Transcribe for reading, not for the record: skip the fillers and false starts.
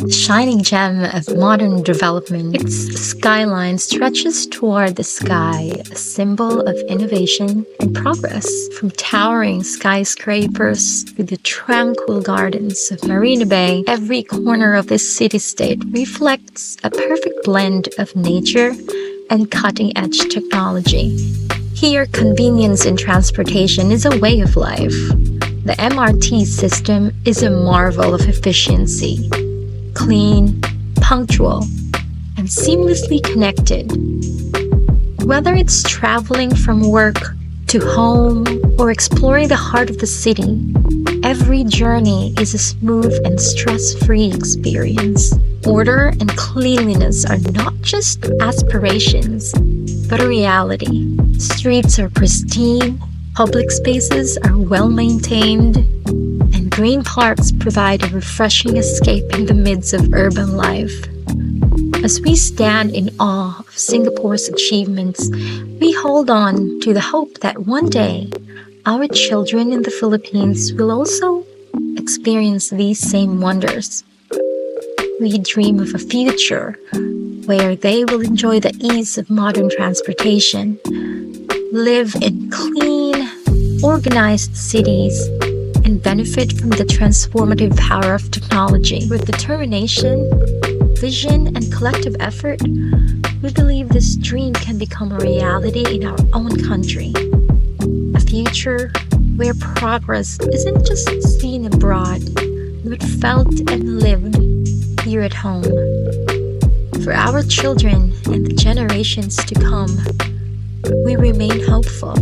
The shining gem of modern development, its skyline stretches toward the sky, a symbol of innovation and progress. From towering skyscrapers to the tranquil gardens of Marina Bay, every corner of this city-state reflects a perfect blend of nature and cutting-edge technology. Here, convenience in transportation is a way of life. The MRT system is a marvel of efficiency. Clean, punctual, and seamlessly connected. Whether it's traveling from work to home or exploring the heart of the city, every journey is a smooth and stress-free experience. Order and cleanliness are not just aspirations, but a reality. Streets are pristine, public spaces are well-maintained, and green parks provide a refreshing escape in the midst of urban life. As we stand in awe of Singapore's achievements, we hold on to the hope that one day our children in the Philippines will also experience these same wonders. We dream of a future where they will enjoy the ease of modern transportation, live in clean, organized cities, and benefit from the transformative power of technology. With determination, vision, and collective effort, we believe this dream can become a reality in our own country. A future where progress isn't just seen abroad, but felt and lived here at home. For our children and the generations to come, we remain hopeful.